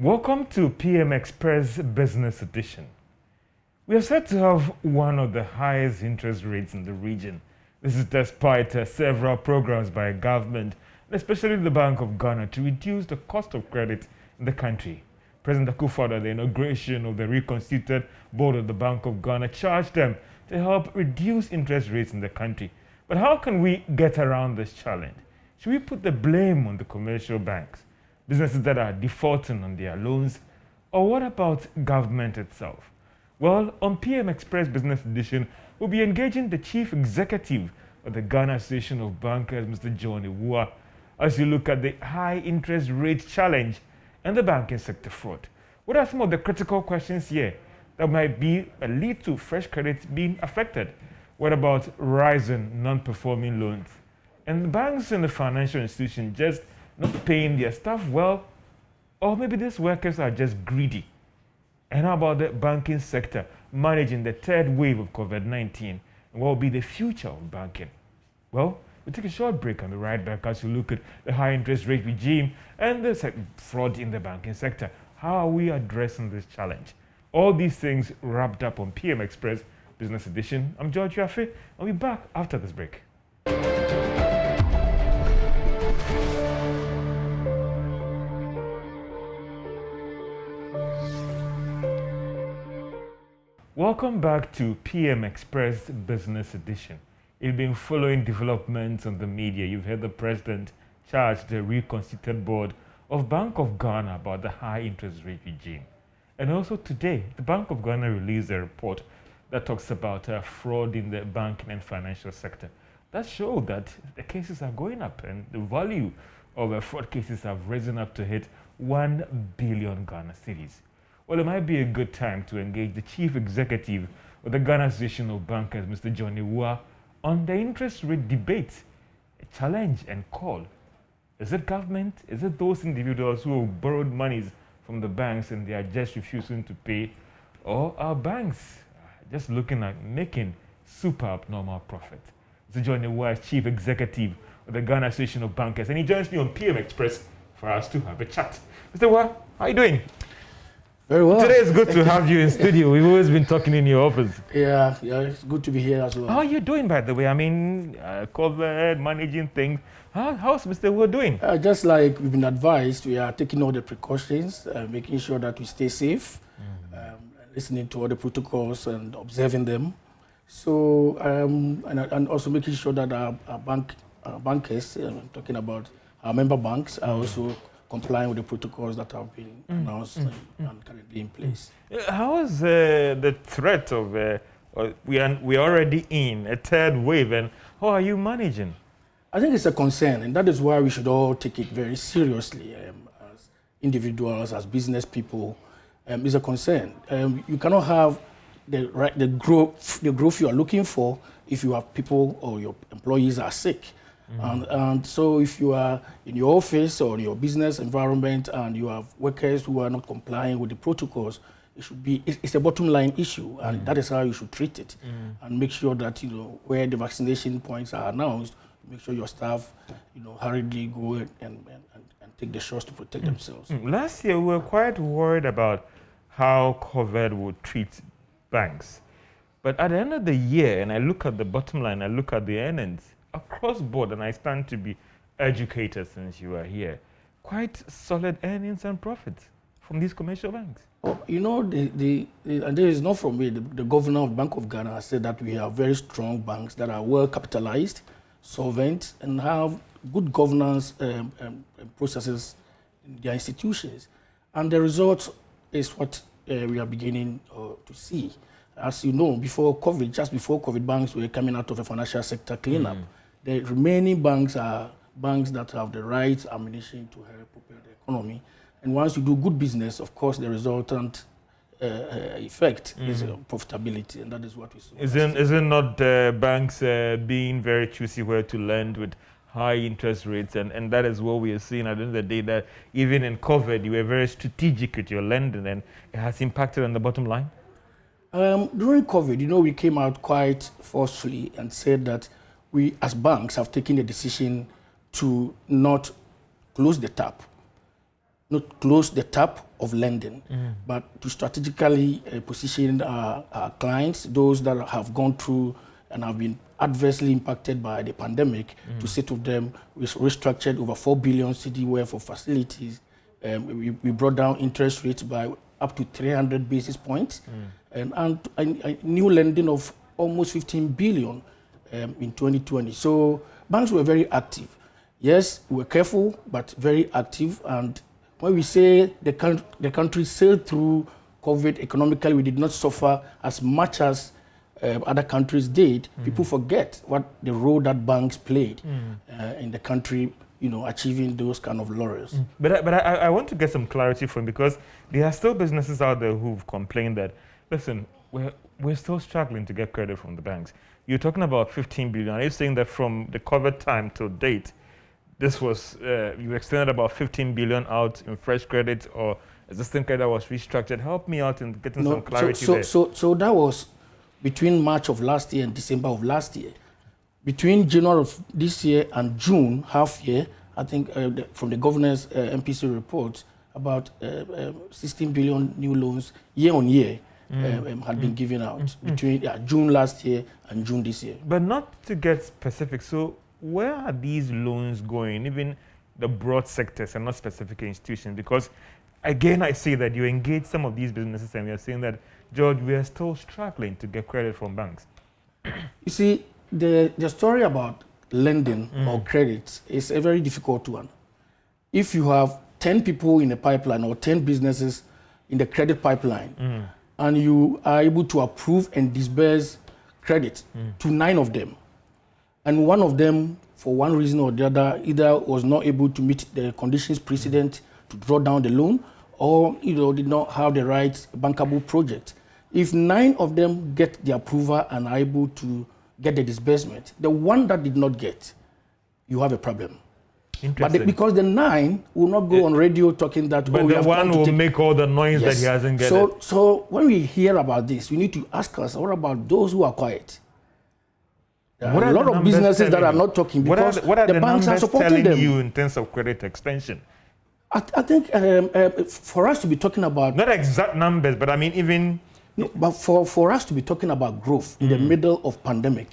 Welcome to PM Express Business Edition. We are set to have one of the highest interest rates in the region. This is despite several programs by government, especially the Bank of Ghana, to reduce the cost of credit in the country. President Akufo-Addo, at the inauguration of the reconstituted board of the Bank of Ghana, charged them to help reduce interest rates in the country. But how can we get around this challenge? Should we put the blame on the commercial banks, businesses that are defaulting on their loans, or what about government itself? Well, on PM Express Business Edition, we'll be engaging the Chief Executive of the Ghana Association of Bankers, Mr. JoyNews, as you look at the high interest rate challenge and the banking sector fraud. What are some of the critical questions here that might lead to fresh credits being affected? What about rising non-performing loans? And the banks and the financial institutions just not paying their staff well, or maybe these workers are just greedy. And how about the banking sector managing the third wave of COVID-19? And what will be the future of banking? Well, we'll take a short break and be right back as we look at the high interest rate regime and the fraud in the banking sector. How are we addressing this challenge? All these things wrapped up on PM Express Business Edition. I'm George Yafe. I'll be back after this break. Welcome back to PM Express Business Edition. You've been following developments on the media. You've heard the president charge the reconstituted board of Bank of Ghana about the high interest rate regime. And also today, the Bank of Ghana released a report that talks about fraud in the banking and financial sector. That showed that the cases are going up and the value of fraud cases have risen up to hit 1 billion Ghana cedis. Well, it might be a good time to engage the Chief Executive of the Ghana Association of Bankers, Mr. JoyNews, on the interest rate debate, a challenge and call. Is it government? Is it those individuals who have borrowed monies from the banks and they are just refusing to pay? Or are banks just looking at making super abnormal profit? Mr. JoyNews, Chief Executive of the Ghana Association of Bankers, and he joins me on PM Express for us to have a chat. Mr. Wa, how are you doing? Very well. Today it's good to have you in studio. We've always been talking in your office. Yeah, it's good to be here as well. How are you doing, by the way? I mean, COVID, managing things. How's Mr. Wu doing? Just like we've been advised, we are taking all the precautions, making sure that we stay safe, listening to all the protocols and observing them. So, and also making sure that our bankers, talking about our member banks, are also complying with the protocols that have been announced and currently in place. How is the threat of, we are already in a third wave, and how are you managing? I think it's a concern, and that is why we should all take it very seriously as individuals, as business people. It's a concern. You cannot have the growth you are looking for if you have people or your employees are sick. And so if you are in your office or in your business environment and you have workers who are not complying with the protocols, it's a bottom line issue, and that is how you should treat it. And make sure that, where the vaccination points are announced, make sure your staff, hurriedly go and take the shots to protect themselves. Last year, we were quite worried about how COVID would treat banks. But at the end of the year, and I look at the bottom line, I look at the earnings, across board, and I stand to be educated since you are here, quite solid earnings and profits from these commercial banks. Oh, and there is not from me. The governor of Bank of Ghana has said that we have very strong banks that are well capitalized, solvent, and have good governance processes in their institutions. And the result is what we are beginning to see. As you know, just before COVID, banks were coming out of a financial sector cleanup. The remaining banks are banks that have the right ammunition to help propel the economy. And once you do good business, of course, the resultant effect is profitability, and that is what we saw. Isn't not banks being very choosy where to lend with high interest rates, and that is what we are seeing at the end of the day, that even in COVID, you were very strategic with your lending, and it has impacted on the bottom line? During COVID, we came out quite forcefully and said that we, as banks, have taken the decision to not close the tap of lending, but to strategically position our clients, those that have gone through and have been adversely impacted by the pandemic, to say to them, we restructured over 4 billion cedi worth of facilities. We brought down interest rates by up to 300 basis points, and a new lending of almost 15 billion in 2020. So banks were very active. Yes, we were careful, but very active. And when we say the country sailed through COVID economically, we did not suffer as much as other countries did. People forget what the role that banks played in the country, achieving those kind of laurels. But I want to get some clarity from, because there are still businesses out there who've complained that, listen, we're still struggling to get credit from the banks. You're talking about 15 billion. Are you saying that from the COVID time to date, this was, you extended about 15 billion out in fresh credit, or existing credit was restructured? Help me out in getting some clarity there. So that was between March of last year and December of last year. Between January of this year and June, half year, I think from the governor's MPC report, about 16 billion new loans year on year had been given out between June last year and June this year. But not to get specific, so where are these loans going, even the broad sectors and not specific institutions? Because again, I see that you engage some of these businesses and you're saying that, George, we are still struggling to get credit from banks. You see, the story about lending or credit is a very difficult one. If you have 10 people in a pipeline or 10 businesses in the credit pipeline, and you are able to approve and disburse credit to 9 of them, and one of them, for one reason or the other, either was not able to meet the conditions precedent to draw down the loan, or did not have the right bankable project. If 9 of them get the approval and are able to get the disbursement, the one that did not get, you have a problem. But because the 9 will not go on radio talking that. But the one will make all the noise that he hasn't get it. So when we hear about this, we need to ask us, what about those who are quiet? There are a lot of businesses that are not talking because the banks are supporting them. You in terms of credit extension? I think for us to be talking about... Not exact numbers, but I mean even... No, but for us to be talking about growth in the middle of pandemic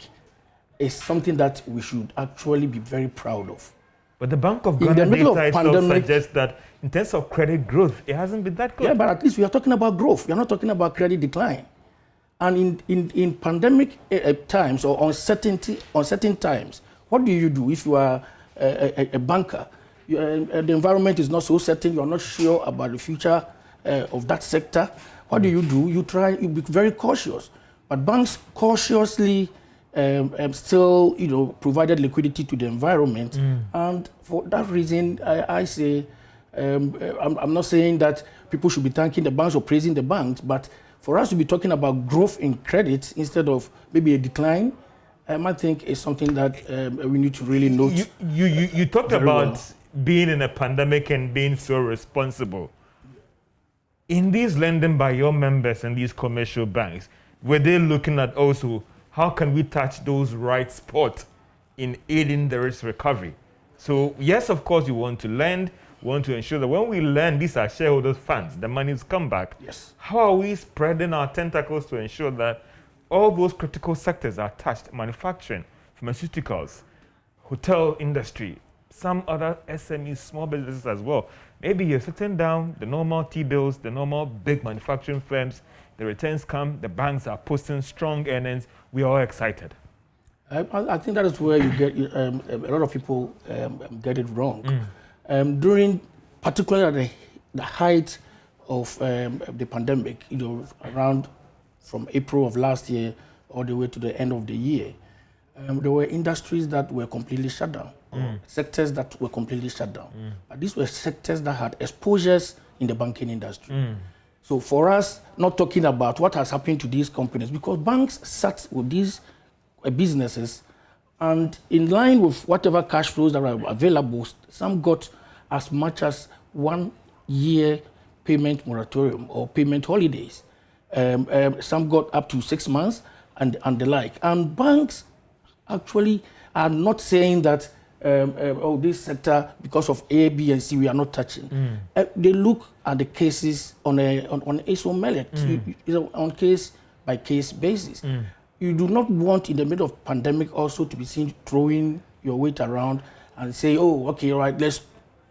is something that we should actually be very proud of. But the Bank of Ghana data itself suggests that in terms of credit growth, it hasn't been that good. Yeah, but at least we are talking about growth. We are not talking about credit decline. And in pandemic times or uncertain times, what do you do if you are a banker? The environment is not so certain. You are not sure about the future of that sector. What do? You be very cautious. But banks cautiously still, provided liquidity to the environment. And for that reason, I say, I'm not saying that people should be thanking the banks or praising the banks, but for us to be talking about growth in credit instead of maybe a decline, I think is something that we need to really note. You talked about being in a pandemic and being so responsible. In these lending by your members and these commercial banks, were they looking at also how can we touch those right spots in aiding the risk recovery? So yes, of course, you want to lend. We want to ensure that when we lend, these are shareholders' funds. The money's come back. Yes. How are we spreading our tentacles to ensure that all those critical sectors are touched? Manufacturing, pharmaceuticals, hotel industry, some other SMEs, small businesses as well. Maybe you're sitting down, the normal T-bills, the normal big manufacturing firms, the returns come, the banks are posting strong earnings. We are all excited. I think that is where you get a lot of people get it wrong. During, particularly at the height of the pandemic, around from April of last year all the way to the end of the year, there were industries that were completely shut down, sectors that were completely shut down. But these were sectors that had exposures in the banking industry. So for us, not talking about what has happened to these companies, because banks sat with these businesses, and in line with whatever cash flows that are available, some got as much as 1 year payment moratorium or payment holidays. Some got up to 6 months and the like. And banks actually are not saying that oh, this sector, because of A, B, and C, we are not touching. They look at the cases on its own merit, on case-by-case basis. You do not want, in the middle of pandemic, also to be seen throwing your weight around and say, oh, okay, all right, let's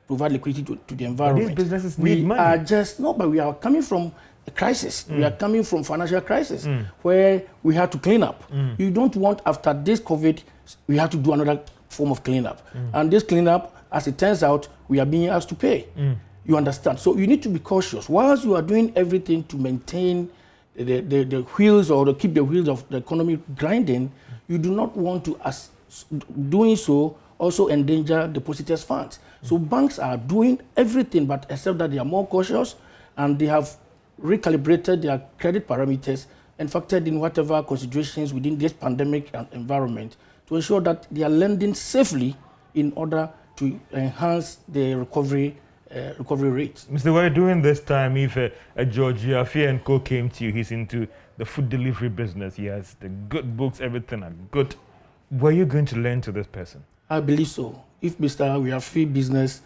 provide liquidity to the environment. But these businesses need money. But we are coming from a crisis. We are coming from financial crisis where we had to clean up. You don't want, after this COVID, we have to do another form of cleanup. And this cleanup, as it turns out, we are being asked to pay. You understand? So you need to be cautious. Whilst you are doing everything to maintain the wheels or to keep the wheels of the economy grinding, you do not want to, as doing so, also endanger depositors' funds. So banks are doing everything, but except that they are more cautious and they have recalibrated their credit parameters and factored in whatever considerations within this pandemic environment to ensure that they are lending safely in order to enhance the recovery rates. Mr. Ware, during this time, if George Afia & Co came to you, he's into the food delivery business, he has the good books, everything are good. Were you going to lend to this person? I believe so. If Mr. Afia business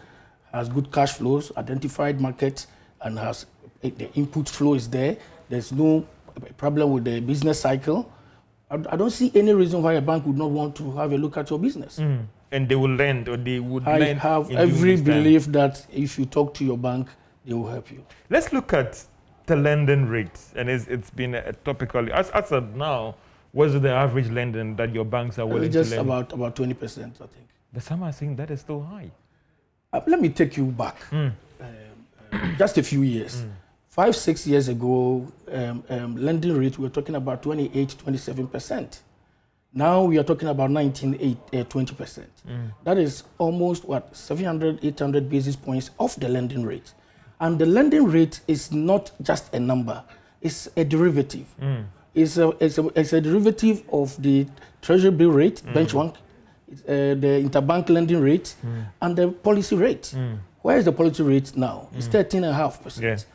has good cash flows, identified markets, and has the input flow is there, there's no problem with the business cycle, I don't see any reason why a bank would not want to have a look at your business. And they will lend, or they would lend. I have every belief that if you talk to your bank, they will help you. Let's look at the lending rates, and it's been a topical. As of now, what's the average lending that your banks are willing to lend? Just about 20%, I think. But some are saying that is still high. Let me take you back just a few years. 5-6 years ago, lending rate, we were talking about 28-27%. Now we are talking about 20%. That is almost 700-800 basis points off the lending rate. And the lending rate is not just a number, it's a derivative. It's a derivative of the treasury bill rate, benchmark, the interbank lending rate, and the policy rate. Where is the policy rate now? It's 13.5%.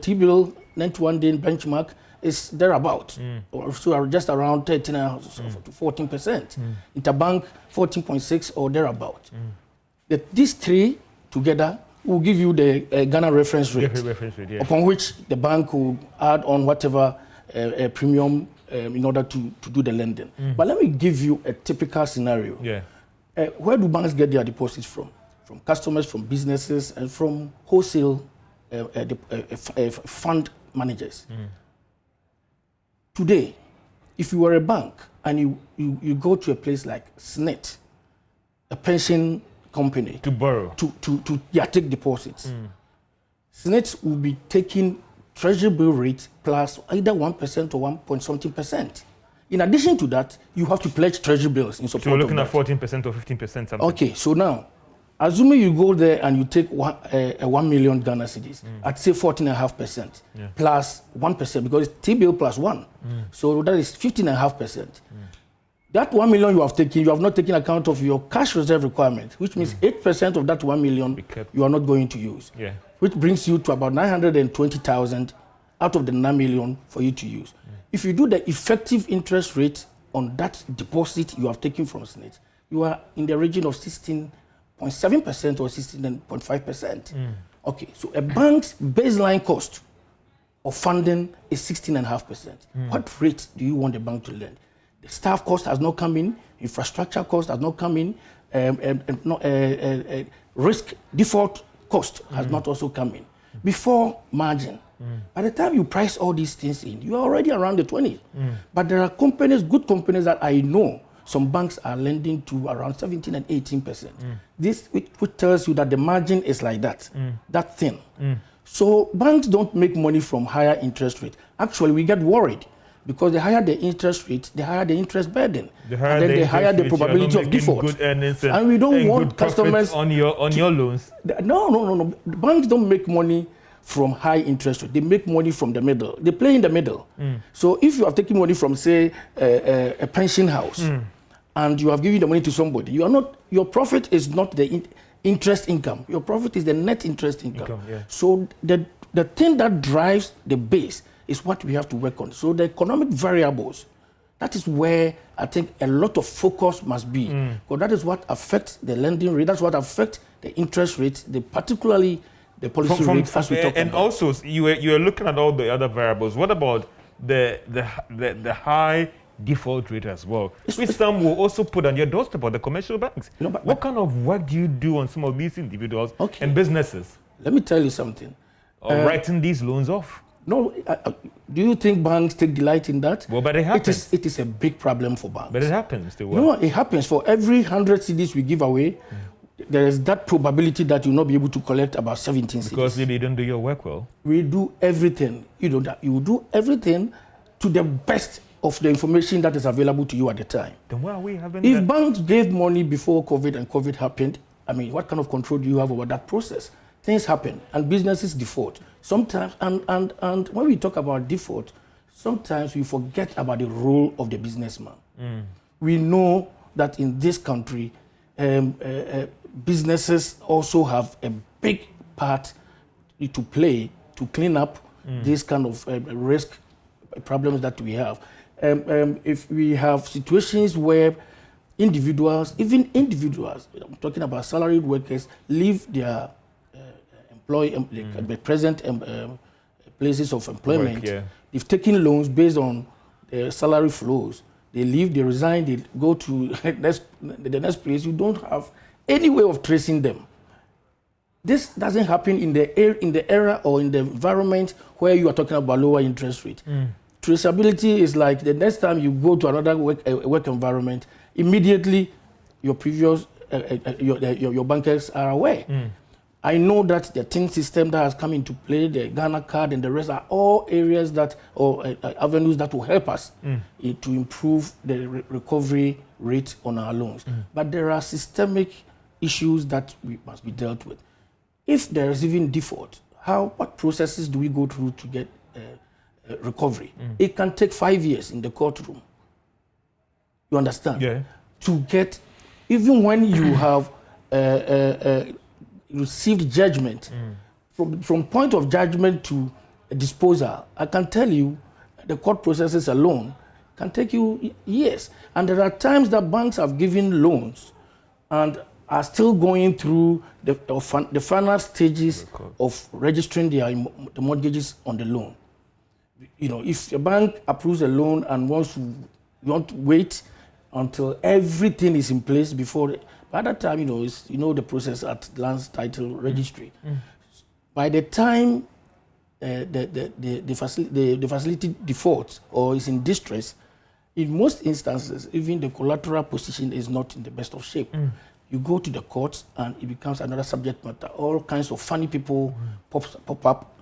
T-bill 91 day benchmark is thereabout, or so just around 13.5% to 14%. Interbank 14.6 or thereabout. These three together will give you the Ghana reference rate, upon which the bank will add on whatever premium in order to do the lending. But let me give you a typical scenario. Where do banks get their deposits from? From customers, from businesses, and from wholesale fund managers. Today, if you are a bank and you go to a place like SNET, a pension company, to borrow, to take deposits, SNET will be taking treasury bill rate plus either 1% or 1.something%. In addition to that, you have to pledge treasury bills in support. So you're looking at 14% or 15% something. Okay, so now, assuming you go there and you take 1 million Ghana cedis at say 14.5% plus 1%, because it's T-bill plus 1. So that is 15.5%. That 1 million you have taken, you have not taken account of your cash reserve requirement, which means 8% of that 1 million you are not going to use, which brings you to about 920,000 out of the 9 million for you to use. If you do the effective interest rate on that deposit you have taken from SNET, you are in the region of 16.7% or 16.5%. Okay, so a bank's baseline cost of funding is 16.5%. What rate do you want the bank to lend? The staff cost has not come in, infrastructure cost has not come in, risk default cost has not also come in. Before margin, by the time you price all these things in, you are already around the 20. But there are companies, good companies that I know, some banks are lending to around 17 and 18%. This which tells you that the margin is like that, that thin. So banks don't make money from higher interest rate. Actually, we get worried because the higher the interest rate, the higher the interest burden, and then the higher the probability of default. And we don't want customers on your loans. No. Banks don't make money from high interest rate. They make money from the middle. They play in the middle. So if you are taking money from, say, a pension house, and you have given the money to somebody, you are not. Your profit is not the interest income. Your profit is the net interest income. So the thing that drives the base is what we have to work on. So the economic variables That is where I think a lot of focus must be. Because that is what affects the lending rate, that's what affects the interest rate, particularly the policy rate as we talk about. And also, you are looking at all the other variables. What about the high default rate as well, which some will also put on your doorstep of the commercial banks? What kind of work do you do on some of these individuals and businesses? Let me tell you something. Writing these loans off. No, do you think banks take delight in that? Well, but it happens. It is a big problem for banks. But it happens still. No, it happens. For every 100 CDs we give away, there is that probability that you'll not be able to collect about 17 CDs. Because you don't do your work well. We do everything. You do everything to the best of the information that is available to you at the time. Then why are we having If banks gave money before COVID and COVID happened, I mean, what kind of control do you have over that process? Things happen and businesses default. Sometimes, and when we talk about default, sometimes we forget about the role of the businessman. We know that in this country, businesses also have a big part to play to clean up this kind of risk problems that we have. If we have situations where individuals, I'm talking about salaried workers, leave their the present places of employment, they've taken loans based on salary flows. They leave, they resign, they go to the next place. You don't have any way of tracing them. This doesn't happen in the era or in the environment where you are talking about lower interest rate. Traceability is like the next time you go to another work environment, immediately your previous your bankers are aware. I know that the TIN system that has come into play, the Ghana card and the rest are all areas that or avenues that will help us to improve the recovery rate on our loans. But there are systemic issues that we must be dealt with. If there is even default, what processes do we go through to get recovery? It can take 5 years in the courtroom. You understand? Yeah. To get, even when you have received judgment, from point of judgment to a disposal, I can tell you the court processes alone can take you years. And there are times that banks have given loans and are still going through the final stages of registering the mortgages on the loan. You know, if a bank approves a loan and you want to wait until everything is in place before. By that time, you know the process at Lands Title Registry. By the time the facility defaults or is in distress, in most instances, even the collateral position is not in the best of shape. You go to the courts and it becomes another subject matter. All kinds of funny people pop up,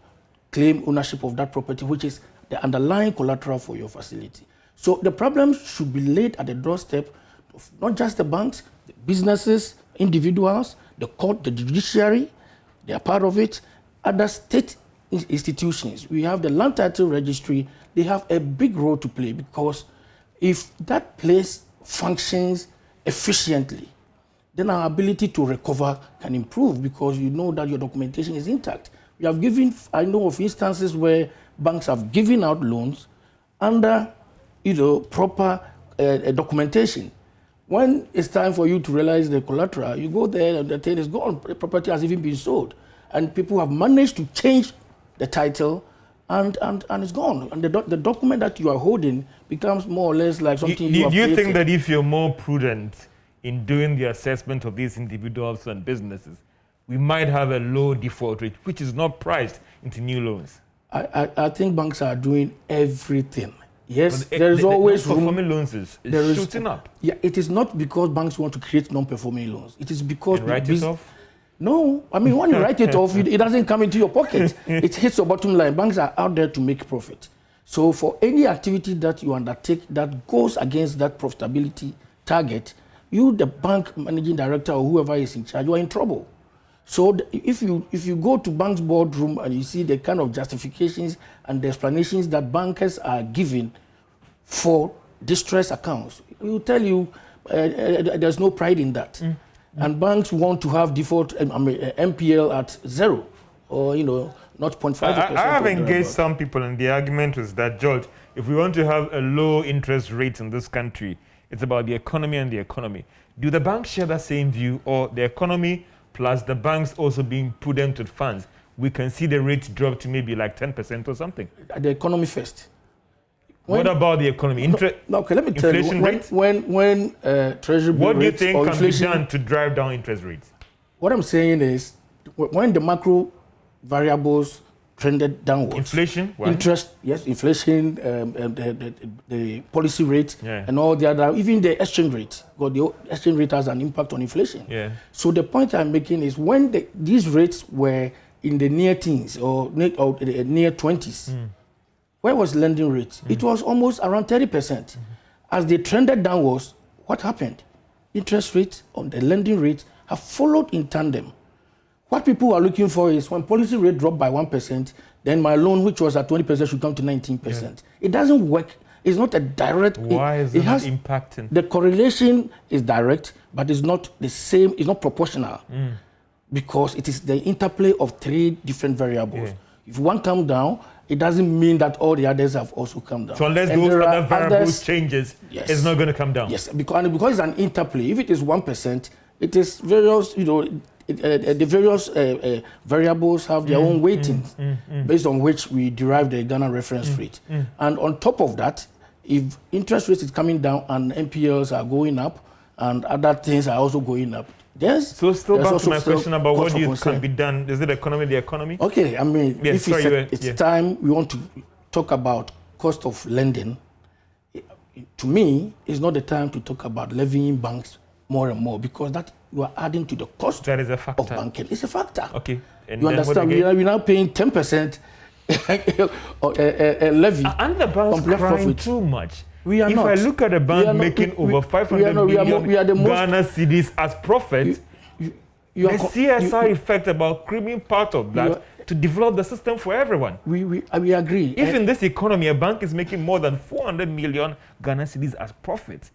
claim ownership of that property, which is the underlying collateral for your facility. So the problem should be laid at the doorstep of not just the banks, the businesses, individuals, the court, the judiciary, they are part of it, other state institutions. We have the Land Title Registry, they have a big role to play because if that place functions efficiently, then our ability to recover can improve because you know that your documentation is intact. We have I know of instances where banks have given out loans under proper documentation. When it's time for you to realize the collateral, you go there and the thing is gone. The property has even been sold. And people have managed to change the title and it's gone. And the document that you are holding becomes more or less like something you have Do you created. think that if you're more prudent in doing the assessment of these individuals and businesses, we might have a low default rate, which is not priced into new loans? I think banks are doing everything. Yes, there is always room. Non-performing loans is shooting up. Yeah, it is not because banks want to create non-performing loans. It is because... And write it off? No, I mean, when you write it off, it doesn't come into your pocket. It hits your bottom line. Banks are out there to make profit. So for any activity that you undertake that goes against that profitability target, you, the bank managing director or whoever is in charge, you are in trouble. So if you go to bank's boardroom and you see the kind of justifications and the explanations that bankers are giving for distress accounts, it will tell you there's no pride in that. And banks want to have default MPL at 0 or 0.5%. I have engaged some people, and the argument was that, George, if we want to have a low interest rate in this country, it's about the economy and the economy. Do the banks share that same view, or the economy plus the banks also being prudent with funds, we can see the rate drop to maybe like 10% or something? The economy first. What about the economy? Okay, let me tell you. When Treasury what do you think can inflation, be done to drive down interest rates? What I'm saying is, when the macro variables trended downwards. Inflation? Why? Interest, yes, inflation, the policy rate, and all the other, even the exchange rate. Because the exchange rate has an impact on inflation. Yeah. So the point I'm making is when these rates were in the near teens or near 20s, where was lending rate? It was almost around 30%. As they trended downwards, what happened? Interest rates on the lending rate have followed in tandem. What people are looking for is when policy rate dropped by 1%, then my loan, which was at 20%, should come to 19%. Yeah. It doesn't work. It's not a direct. Why is it not impacting? The correlation is direct, but it's not the same. It's not proportional because it is the interplay of three different variables. Yeah. If one comes down, it doesn't mean that all the others have also come down. So unless those other variables changes, it's not going to come down. Yes, because it's an interplay. If it is 1%, it is various, the various variables have their own weightings based on which we derive the Ghana reference rate. And on top of that, if interest rate is coming down and NPLs are going up and other things are also going up, so still back to my question about what do you can be done. Is it the economy? Okay, I mean, if it's time we want to talk about cost of lending, to me, it's not the time to talk about levying banks more and more because that you are adding to the cost that is a factor. Of banking. It's a factor. Okay. And you understand? We're now paying 10% levy. And the banks crying too much. We are if not. I look at a bank making over 500 million Ghana cedis as profit, the CSR effect about creaming part of that to develop the system for everyone. We agree. If in this economy a bank is making more than 400 million Ghana cedis as profit,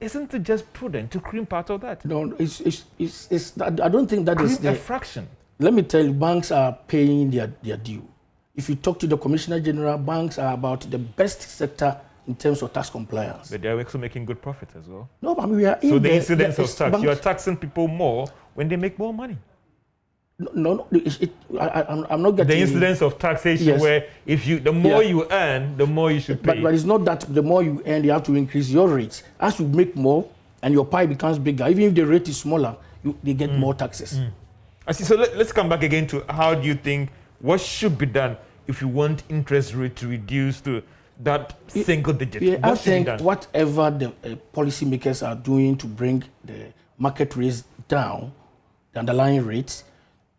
isn't it just prudent to cream part of that? No, I don't think that is a fraction. Let me tell you, banks are paying their due. If you talk to the Commissioner General, banks are about the best sector in terms of tax compliance. But they're also making good profit as well. No, but we are in so the incidence of tax, you are taxing people more when they make more money. No, I'm not getting... The incidence of taxation where if the more you earn, the more you should pay. But it's not that the more you earn, you have to increase your rates. As you make more and your pie becomes bigger, even if the rate is smaller, they get more taxes. I see. So let's come back again to how do you think, what should be done if you want interest rate to reduce to that single digit? I think whatever the policymakers are doing to bring the market rates down, the underlying rates,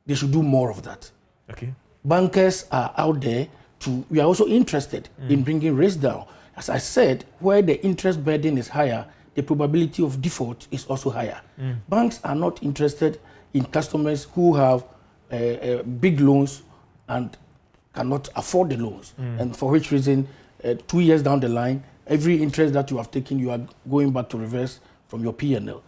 they should do more of that. Okay. Bankers are out there we are also interested in bringing rates down. As I said, where the interest burden is higher, the probability of default is also higher. Banks are not interested in customers who have big loans and cannot afford the loans, and for which reason 2 years down the line, every interest that you have taken, you are going back to reverse from your P&L.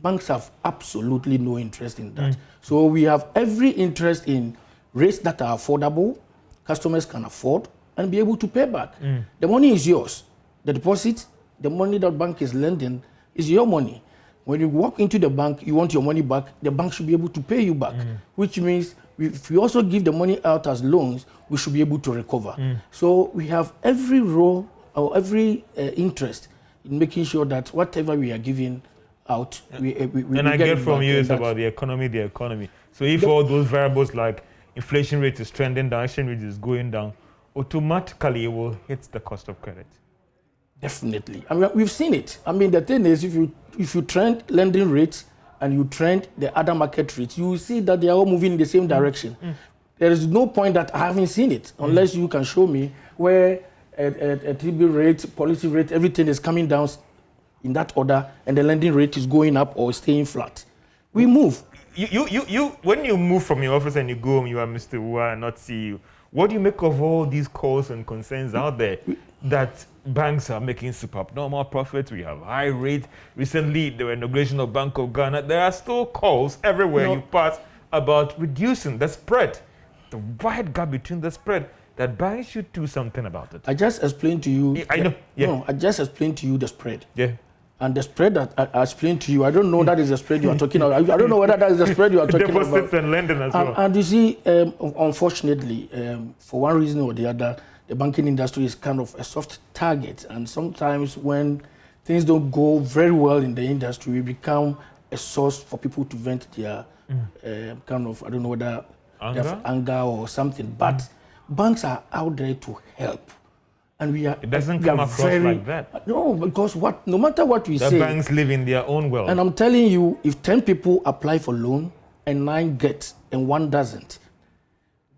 Banks have absolutely no interest in that. So we have every interest in rates that are affordable, customers can afford, and be able to pay back. The money is yours. The deposit, the money that bank is lending is your money. When you walk into the bank, you want your money back, the bank should be able to pay you back, which means if we also give the money out as loans, we should be able to recover. So we have every role or every interest in making sure that whatever we are giving out, we and I get from you is about the economy. So if all those variables like inflation rate is trending down, exchange rate is going down, automatically it will hit the cost of credit. Definitely. I mean, we've seen it. I mean, the thing is, if you trend lending rates and you trend the other market rates, you will see that they are all moving in the same direction. There is no point that I haven't seen it, unless you can show me where a TB rate, policy rate, everything is coming down in that order, and the lending rate is going up or staying flat. We move. You when you move from your office and you go home, you are Mr. Ua and not CEO. What do you make of all these calls and concerns out there that banks are making super abnormal profits? We have high rates. Recently, the inauguration of Bank of Ghana. There are still calls everywhere you pass about reducing the spread, the wide gap between the spread. that banks should do something about it. I just explained to you. I know. Yeah. No, I just explained to you the spread. Yeah. And the spread that I explained to you, I don't know that is the spread you are talking about. I don't know whether that is the spread you are talking about. Deposits and lending as well. And you see, unfortunately, for one reason or the other, the banking industry is kind of a soft target. And sometimes when things don't go very well in the industry, we become a source for people to vent their kind of, I don't know whether anger or something. But banks are out there to help. And we are. It doesn't come across like that. No, because no matter what we say, the banks live in their own world. And I'm telling you, if 10 people apply for loan and 9 get and 1 doesn't,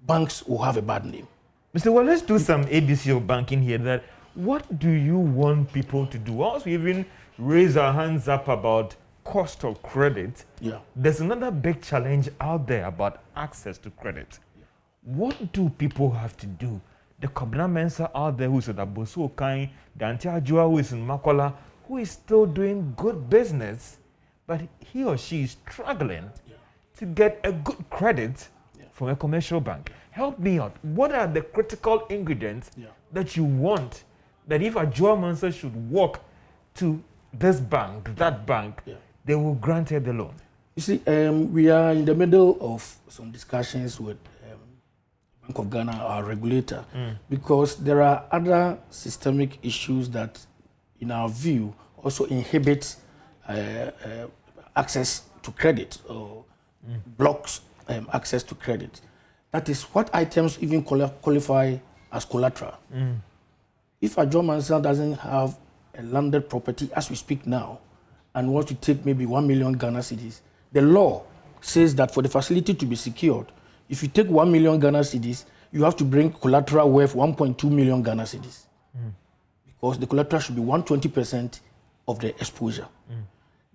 banks will have a bad name. Mr. Well, let's do some ABC of banking here. That what do you want people to do? Also, even raise our hands up about cost of credit. Yeah. There's another big challenge out there about access to credit. Yeah. What do people have to do? The Kobna Mensa out there who's at Abosu Okai, the Antiajua who is in Makola, who is still doing good business, but he or she is struggling to get a good credit from a commercial bank. Help me out. What are the critical ingredients that you want that if Ajua Mensa should walk to this bank, that bank, they will grant her the loan? You see, we are in the middle of some discussions with Bank of Ghana, our regulator, because there are other systemic issues that, in our view, also inhibit access to credit or blocks access to credit. That is, what items even qualify as collateral. If a John Manson doesn't have a landed property as we speak now and wants to take maybe 1 million Ghana cedis, the law says that for the facility to be secured, if you take 1 million Ghana cedis, you have to bring collateral worth 1.2 million Ghana cedis. Because the collateral should be 120% of the exposure.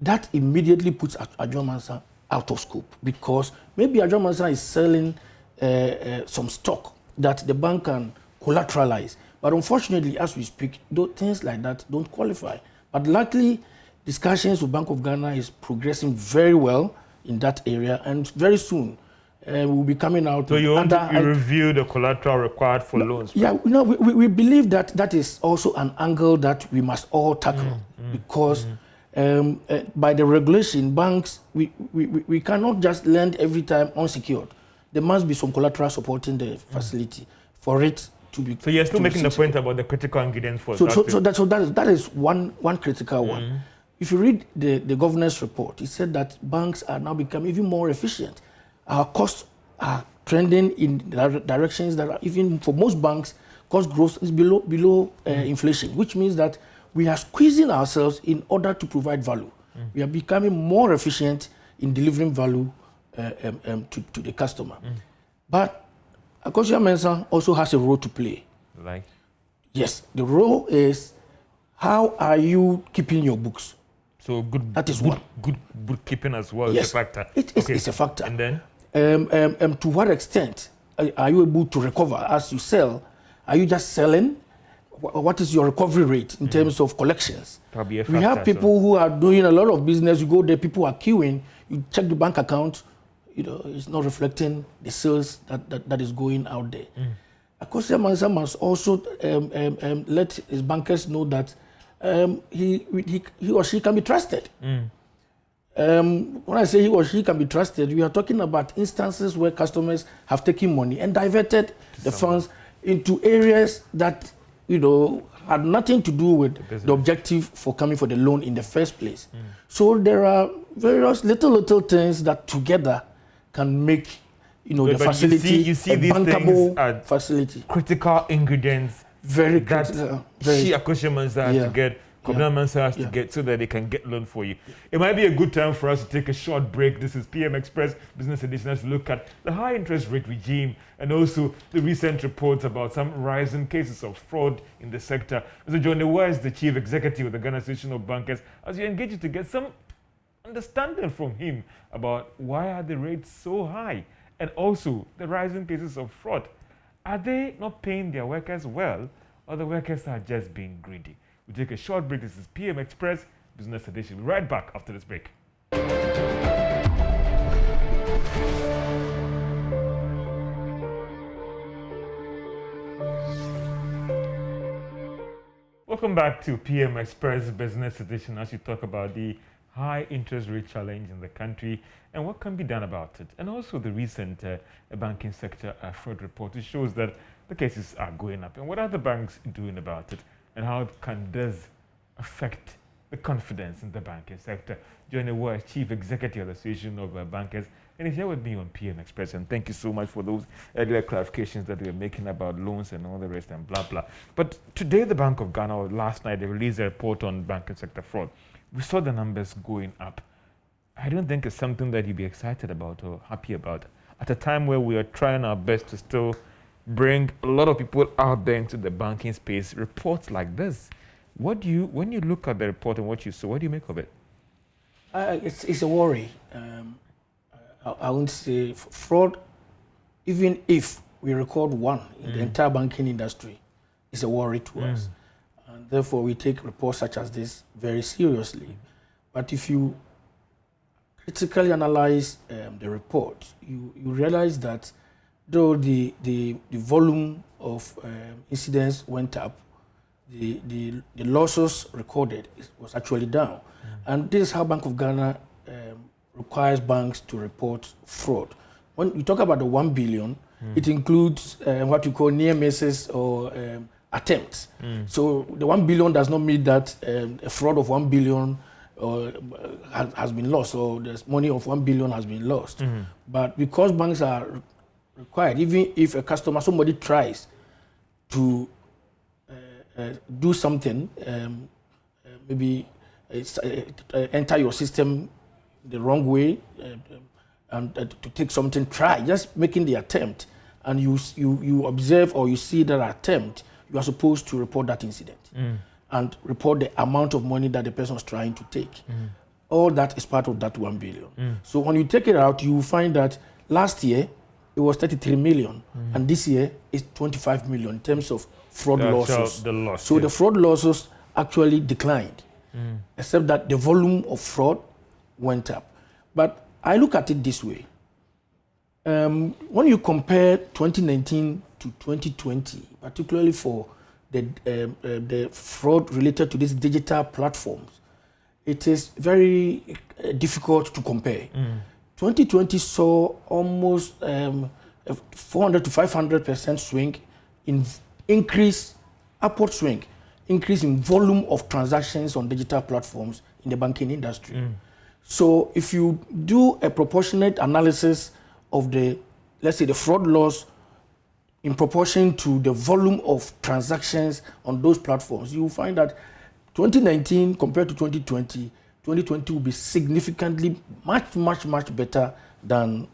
That immediately puts Ajwa Mansa out of scope, because maybe Ajwa Mansa is selling some stock that the bank can collateralize. But unfortunately, as we speak, things like that don't qualify. But luckily, discussions with Bank of Ghana is progressing very well in that area, and very soon we'll be coming out. So you want to review the collateral required for loans? Yeah, we believe that that is also an angle that we must all tackle, because by the regulation, banks, we cannot just lend every time unsecured. There must be some collateral supporting the facility for it to be. So you're still making the point about the critical ingredients for that is one critical one. If you read the governance report, it said that banks are now becoming even more efficient. Our costs are trending in directions that are, even for most banks, cost growth is below inflation, which means that we are squeezing ourselves in order to provide value. We are becoming more efficient in delivering value to the customer. But Akosia Mensah also has a role to play. Like? Yes, the role is, how are you keeping your books? So that is one. Good bookkeeping as well is a factor. It's a factor. And then? To what extent are you able to recover as you sell? Are you just selling? What is your recovery rate in terms of collections? Probably a factor. We have people who are doing a lot of business. You go there, people are queuing. You check the bank account. It's not reflecting the sales that is going out there. Akosia Mensah must also let his bankers know that he or she can be trusted. When I say he or she can be trusted, we are talking about instances where customers have taken money and diverted the funds into areas that had nothing to do with the objective for coming for the loan in the first place. So there are various little things that together can make the facility you see a these bankable facility. Critical ingredients very that critical. She Akosia Mensah has to get, Kobna Mensah has to get, so that they can get loan for you. It might be a good time for us to take a short break. This is PM Express Business Edition, as we look at the high interest rate regime and also the recent reports about some rising cases of fraud in the sector. Mr. John Dewa is the Chief Executive of the Ghana Association of Bankers, as you engage to get some understanding from him about why are the rates so high, and also the rising cases of fraud. Are they not paying their workers well, or the workers are just being greedy? We take a short break. This is PM Express Business Edition. We'll be right back after this break. Welcome back to PM Express Business Edition as you talk about the high interest rate challenge in the country and what can be done about it. And also the recent banking sector fraud report. It shows that the cases are going up. And what are the banks doing about it? And how can this affect the confidence in the banking sector? JoyNews, Chief Executive Association of Bankers, and he's here with me on PM Express. And thank you so much for those earlier clarifications that we were making about loans and all the rest and blah, blah. But today, the Bank of Ghana, or last night, they released a report on banking sector fraud. We saw the numbers going up. I don't think it's something that you'd be excited about or happy about at a time where we are trying our best to still bring a lot of people out there into the banking space. Reports like this, when you look at the report and what you saw, what do you make of it? It's a worry. I won't say fraud, even if we record one in the entire banking industry, is a worry to us. And therefore, we take reports such as this very seriously. But if you critically analyze the report, you realize that though the volume of incidents went up, the losses recorded was actually down. And this is how Bank of Ghana requires banks to report fraud. When you talk about the 1 billion, it includes what you call near misses or attempts. So the 1 billion does not mean that a fraud of 1 billion has been lost, or the money of 1 billion has been lost. But because banks are required, even if a customer, somebody tries to do something, maybe enter your system the wrong way, and to take something, just making the attempt, and you observe or you see that attempt, you are supposed to report that incident and report the amount of money that the person is trying to take. All that is part of that 1 billion. So when you take it out, you will find that last year it was 33 million, and this year it's 25 million in terms of fraud losses. So the fraud losses actually declined, except that the volume of fraud went up. But I look at it this way. When you compare 2019 to 2020, particularly for the fraud related to these digital platforms, it is very difficult to compare. 2020 saw almost 400 to 500% swing in upward swing, increase in volume of transactions on digital platforms in the banking industry. So if you do a proportionate analysis of let's say the fraud loss in proportion to the volume of transactions on those platforms, you will find that 2019 compared to 2020, 2020 will be significantly much better than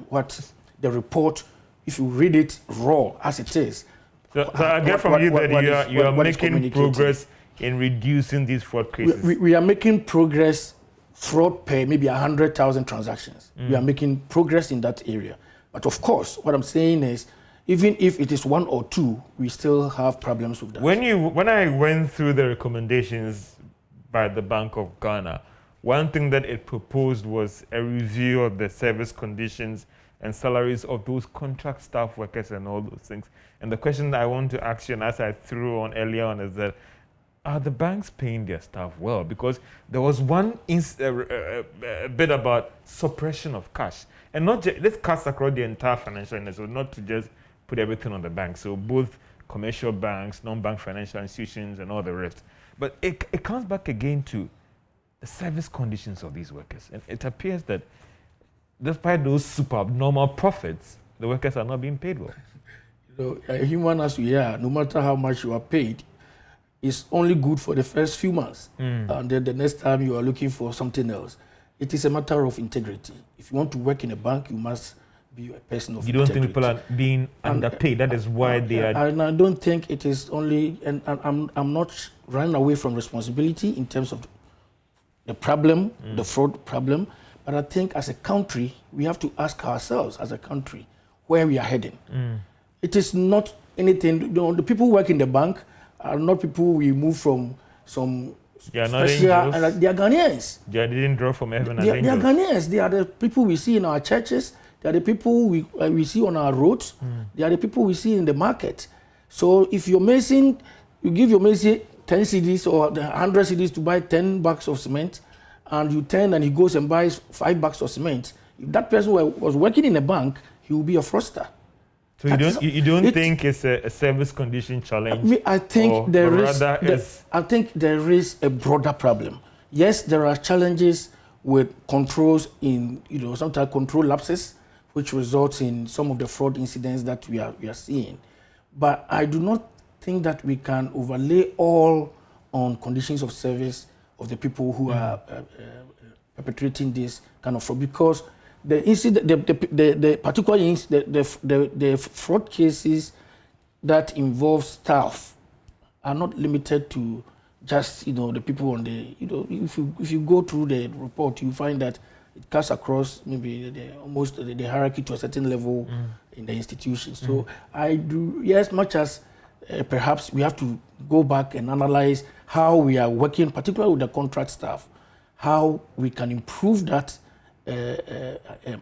what the report, if you read it raw as it is. So I get from you that you are making progress in reducing these fraud cases. We are making progress, fraud per maybe 100,000 transactions. We are making progress in that area. But of course, what I'm saying is, even if it is 1 or 2, we still have problems with that. When I went through the recommendations by the Bank of Ghana, one thing that it proposed was a review of the service conditions and salaries of those contract staff workers and all those things. And the question I want to ask you, and as I threw on earlier on, is that are the banks paying their staff well? Because there was one bit about suppression of cash. And not just, let's cast across the entire financial industry, not to just put everything on the bank. So both commercial banks, non-bank financial institutions, and all the rest. But it comes back again to the service conditions of these workers. And it appears that despite those super abnormal profits, the workers are not being paid well. Human as we are, no matter how much you are paid, it's only good for the first few months. And then the next time you are looking for something else. It is a matter of integrity. If you want to work in a bank, you must be a person of integrity. You don't think people are being underpaid? That is why they are... And I don't think it is only... And I'm not running away from responsibility in terms of the problem, the fraud problem. But I think as a country, we have to ask ourselves as a country where we are heading. It is not anything... the people who work in the bank are not people we move from some... They are Ghanaians. They didn't draw from heaven. They are Ghanaians. They are the people we see in our churches. They are the people we see on our roads. They are the people we see in the market. So if you're Mason, you give your Mason 10 cedis or the 100 cedis to buy 10 bags of cement, and you turn and he goes and buys 5 bags of cement, if that person was working in a bank, he will be a fraudster. So you don't think it's a service condition challenge? I think there is a broader problem. Yes, there are challenges with controls in, sometimes control lapses, which results in some of the fraud incidents that we are seeing. But I do not think that we can overlay all on conditions of service of the people who are perpetrating this kind of fraud, because the incident, the fraud cases that involve staff are not limited to just the people on the if you go through the report, you find that it cuts across maybe the hierarchy to a certain level in the institution. So I do, yes, much as perhaps we have to go back and analyze how we are working, particularly with the contract staff, how we can improve that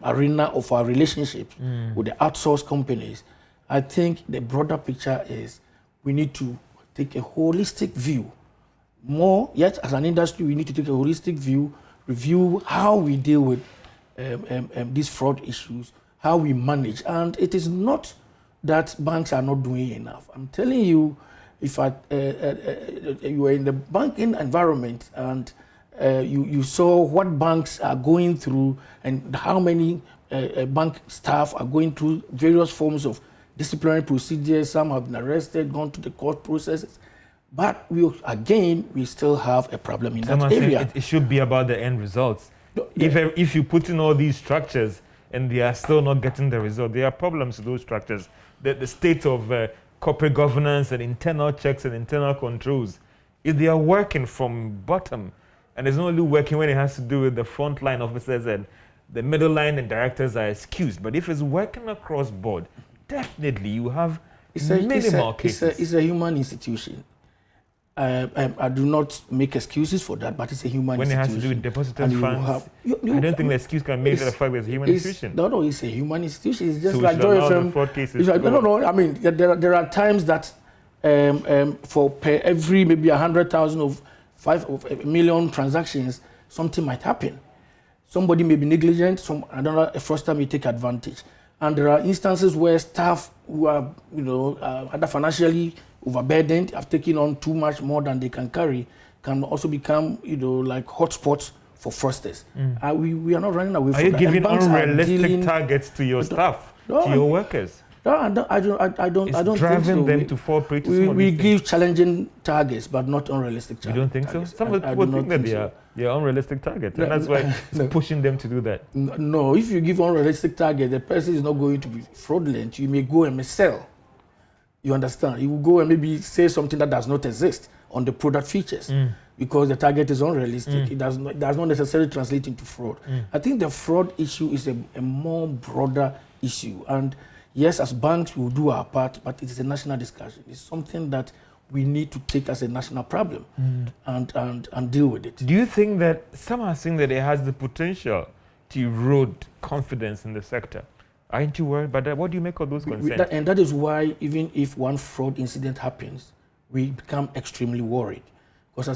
arena of our relationship with the outsourced companies. I think the broader picture is we need to take a holistic view. More yet, as an industry, we need to take a holistic view, review how we deal with these fraud issues, how we manage. And it is not that banks are not doing enough. I'm telling you, if you were in the banking environment and you saw what banks are going through and how many bank staff are going through various forms of disciplinary procedures, some have been arrested, gone to the court processes. But we still have a problem in that area. It should be about the end results. If you put in all these structures and they are still not getting the result, there are problems with those structures. The state of corporate governance and internal checks and internal controls, if they are working from bottom, and it's not only working when it has to do with the frontline officers and the middle line and directors are excused, but if it's working across board, definitely you have minimal cases. It's a human institution. I do not make excuses for that, but it's a human institution. When it has to do with deposited funds, I don't think the excuse can make the fact that it's a human institution. No, it's a human institution. It's just so like Joy FM. No. I mean, there are times that for every maybe 100,000 of 5 million transactions, something might happen. Somebody may be negligent. A fraudster may take advantage. And there are instances where staff who are, either financially overburdened, have taken on too much more than they can carry, can also become, like hotspots for fraudsters. We are not running away from that. Are you giving unrealistic targets to your staff, to your workers? No, I don't driving think so. them to fall prey to some of we these give challenging targets, but not unrealistic targets. You don't think so? Some people think that they are unrealistic targets, and that's why it's pushing them to do that. No, if you give unrealistic target, the person is not going to be fraudulent. You may go and sell. You understand? You will go and maybe say something that does not exist on the product features because the target is unrealistic. It does not necessarily translate into fraud. I think the fraud issue is a more broader issue. And yes, as banks, we will do our part, but it is a national discussion. It's something that we need to take as a national problem and deal with it. Do you think that some are saying that it has the potential to erode confidence in the sector? Aren't you worried about that? What do you make of those concerns? And that is why even if one fraud incident happens, we become extremely worried.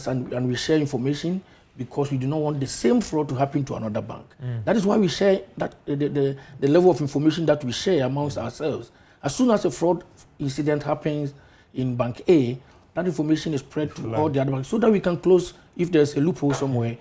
And we share information because we do not want the same fraud to happen to another bank. That is why we share that the level of information that we share amongst ourselves. As soon as a fraud incident happens in Bank A, that information is spread to all the other banks so that we can close, if there's a loophole somewhere,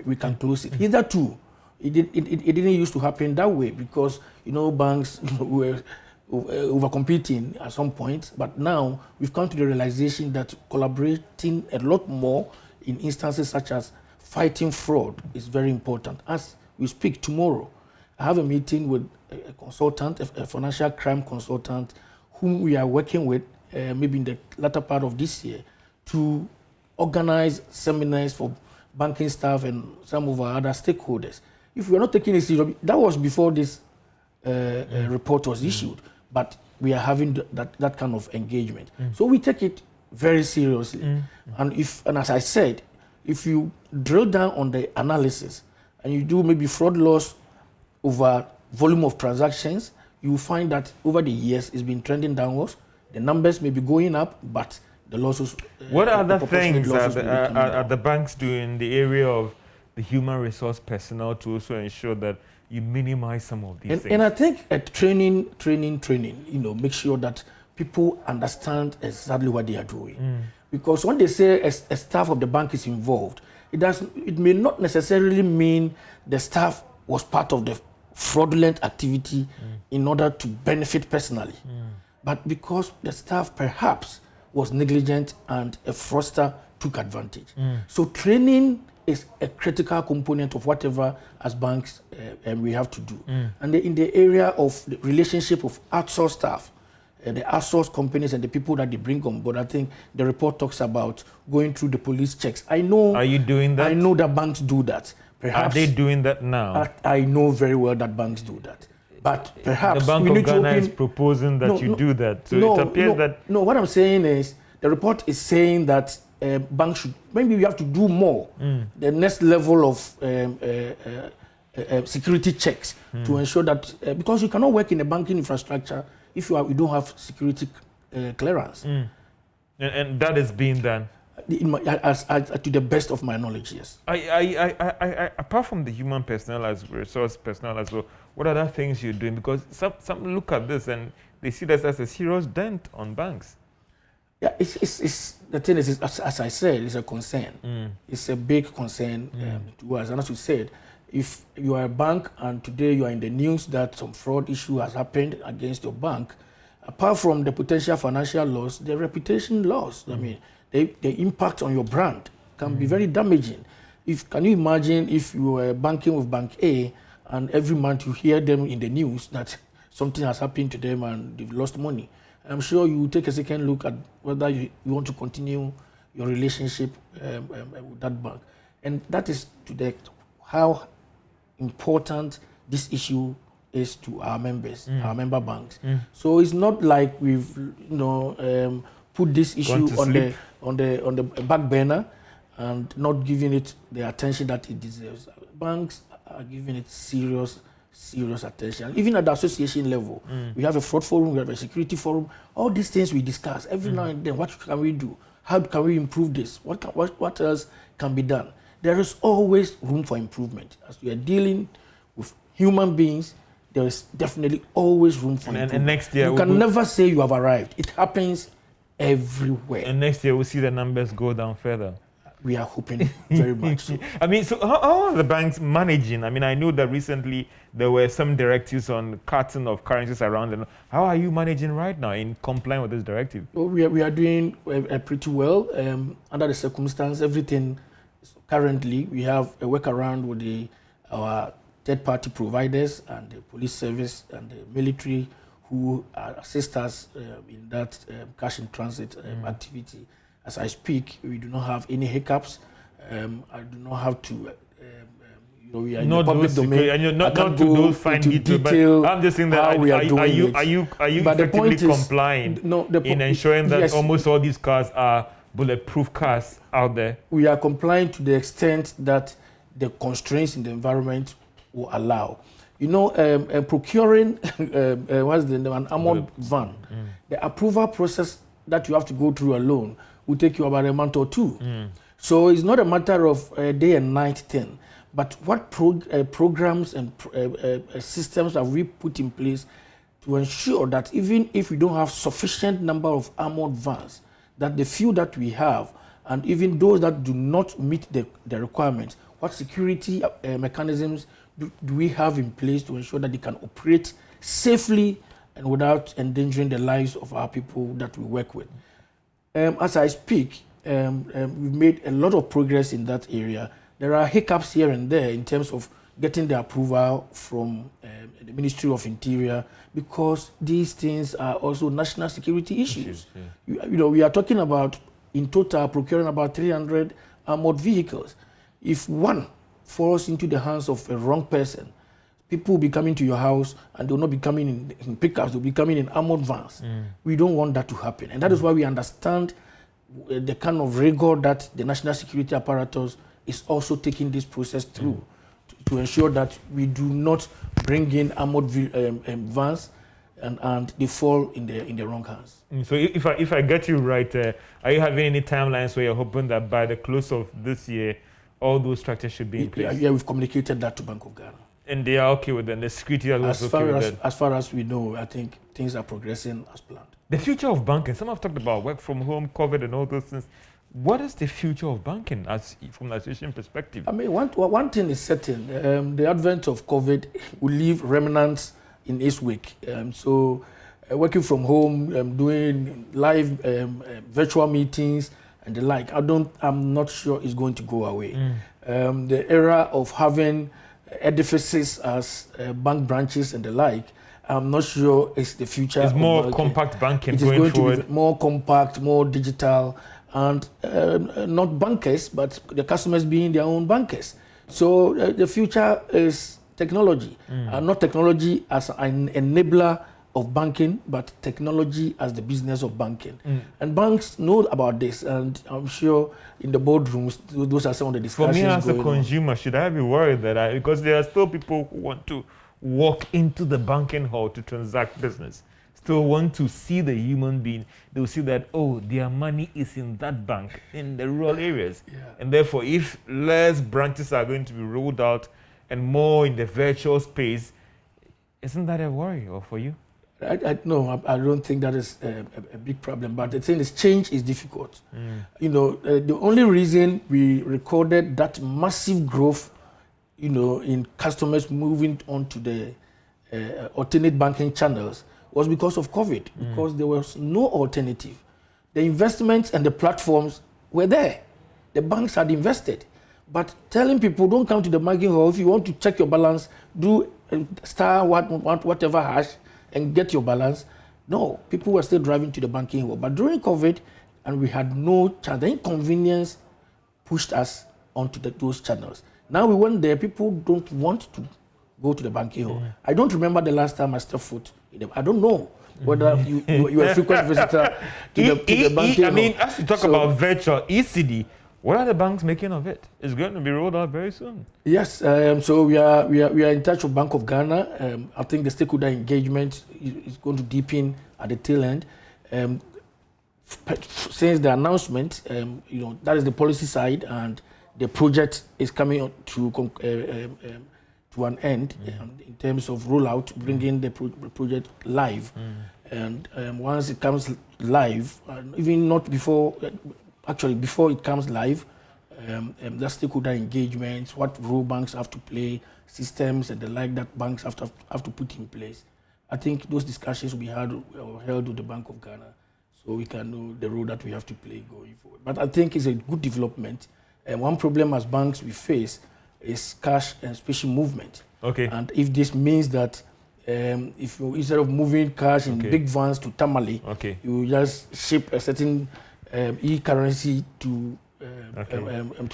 we can close it. Either two. It didn't used to happen that way because, banks were overcompeting at some point. But now we've come to the realization that collaborating a lot more in instances such as fighting fraud is very important. As we speak tomorrow, I have a meeting with a consultant, a financial crime consultant, whom we are working with maybe in the latter part of this year to organize seminars for banking staff and some of our other stakeholders. If we are not taking it seriously, that was before this report was issued, but we are having that kind of engagement. So we take it very seriously. And as I said, if you drill down on the analysis and you do maybe fraud loss over volume of transactions, you will find that over the years it's been trending downwards. The numbers may be going up, but the losses. What other things are the banks doing in the area of the human resource personnel to also ensure that you minimize some of these things? And I think training, make sure that people understand exactly what they are doing. Because when they say a staff of the bank is involved, it may not necessarily mean the staff was part of the fraudulent activity in order to benefit personally. But because the staff perhaps was negligent and a fraudster took advantage. So training is a critical component of whatever as banks we have to do. And in the area of the relationship of outsourced staff, the outsourced companies and the people that they bring on board, I think the report talks about going through the police checks. I know. Are you doing that? I know that banks do that. Perhaps, are they doing that now? I know very well that banks do that. But perhaps the Bank of Ghana is proposing that you do that. So it appears that... No, what I'm saying is, the report is saying that banks should, maybe we have to do more. The next level of security checks to ensure that, because you cannot work in a banking infrastructure if you don't have security clearance. And that is being done? To the best of my knowledge, yes. Apart from the human personnel resource personnel as well, what other things you're doing? Because some look at this and they see this as a serious dent on banks. Yeah, it's the thing is, as I said, it's a concern. It's a big concern to us. And as you said, if you are a bank and today you are in the news that some fraud issue has happened against your bank, apart from the potential financial loss, the reputation loss. I mean, the impact on your brand can be very damaging. Can you imagine if you were banking with Bank A and every month you hear them in the news that something has happened to them and they've lost money? I'm sure you will take a second look at whether you want to continue your relationship with that bank. And that is how important this issue is to our members, our member banks. So it's not like we've put this issue on the back burner and not giving it the attention that it deserves. Banks are giving it serious attention. Even at the association level, we have a fraud forum, we have a security forum. All these things we discuss every now and then. What can we do? How can we improve this? What else can be done? There is always room for improvement. As we are dealing with human beings, there is definitely always room for improvement. And next year, you can never say you have arrived. It happens everywhere. And next year, we'll see the numbers go down further. We are hoping very much so. I mean, so how are the banks managing? I mean, I know that recently there were some directives on cutting of currencies around. And how are you managing right now in complying with this directive? Well, we are doing pretty well. Under the circumstance, everything currently, we have a workaround with our third-party providers and the police service and the military who assist us in that cash in transit activity. As I speak, we do not have any hiccups. I do not have to, we are in the public domain. And you're not to do fine detail, but I'm just saying that are you effectively complying in ensuring that almost all these cars are bulletproof cars out there? We are complying to the extent that the constraints in the environment will allow. Procuring an armored van, the approval process that you have to go through alone will take you about a month or two. So it's not a matter of a day and night thing, but what programs and systems have we put in place to ensure that even if we don't have sufficient number of armored vans, that the few that we have, and even those that do not meet the requirements, what security mechanisms do we have in place to ensure that they can operate safely and without endangering the lives of our people that we work with? As I speak, we've made a lot of progress in that area. There are hiccups here and there in terms of getting the approval from the Ministry of Interior, because these things are also national security issues. We are talking about, in total, procuring about 300 armored vehicles. If one falls into the hands of a wrong person, people will be coming to your house and they will not be coming in pickups, they'll be coming in armored vans. We don't want that to happen. And that is why we understand the kind of rigor that the national security apparatus is also taking this process through to ensure that we do not bring in armored vans and they fall in the wrong hands. So if I get you right, are you having any timelines where you're hoping that by the close of this year, all those structures should be in place? Yeah, we've communicated that to Bank of Ghana. And they are okay with them. The security is also okay with them. As far as we know, I think things are progressing as planned. The future of banking. Some have talked about work from home, COVID, and all those things. What is the future of banking from an association perspective? I mean, one thing is certain. The advent of COVID will leave remnants in its wake. Working from home, doing live virtual meetings and the like, I'm not sure it's going to go away. The era of having edifices as bank branches and the like, I'm not sure it's the future. It's more compact banking going forward. It is going to be more compact, more digital, and not bankers, but the customers being their own bankers. So the future is technology, not technology as an enabler of banking, but technology as the business of banking. And banks know about this, and I'm sure in the boardrooms, those are some of the discussions going on. For me as a consumer, on. Should I be worried that because there are still people who want to walk into the banking hall to transact business, still want to see the human being. They will see that, oh, their money is in that bank in the rural areas. Yeah. And therefore, if less branches are going to be rolled out and more in the virtual space, isn't that a worry or for you? No, I don't think that is a big problem. But the thing is, change is difficult. The only reason we recorded that massive growth, in customers moving on to the alternate banking channels was because of COVID, because there was no alternative. The investments and the platforms were there. The banks had invested. But telling people, don't come to the banking hall. If you want to check your balance, do star whatever hash and get your balance. No, people were still driving to the banking hall. But during COVID, and we had no chance, the inconvenience pushed us onto those channels. Now we went there, people don't want to go to the banking hall. I don't remember the last time I stepped foot in them. I don't know whether you are a frequent visitor to the banking hall. I mean, as you talk about virtual ECD, what are the banks making of it? It's going to be rolled out very soon. Yes, so we are in touch with Bank of Ghana. I think the stakeholder engagement is going to deepen at the tail end. Since the announcement, that is the policy side, and the project is coming to an end in terms of rollout, bringing the project live. And once it comes live, even not before. Actually, before it comes live, the stakeholder engagements, what role banks have to play, systems and the like that banks have to put in place. I think those discussions will be held with the Bank of Ghana, so we can know the role that we have to play going forward. But I think it's a good development. One problem as banks we face is cash and special movement. Okay. And if this means that if you, instead of moving cash in big vans to Tamale, you just ship a certain e-currency to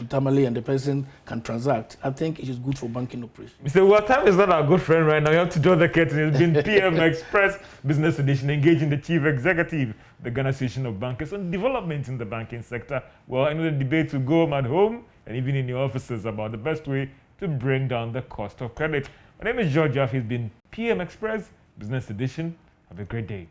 Tamale and the person can transact, I think it is good for banking operations. Mr. Watam is not our good friend right now. You have to draw the curtain. It's been PM Express Business Edition, engaging the Chief Executive, the Ghana Association of Bankers, on development in the banking sector. Well, I know the debate will go on at home and even in your offices about the best way to bring down the cost of credit. My name is George Jaff. He's been PM Express Business Edition. Have a great day.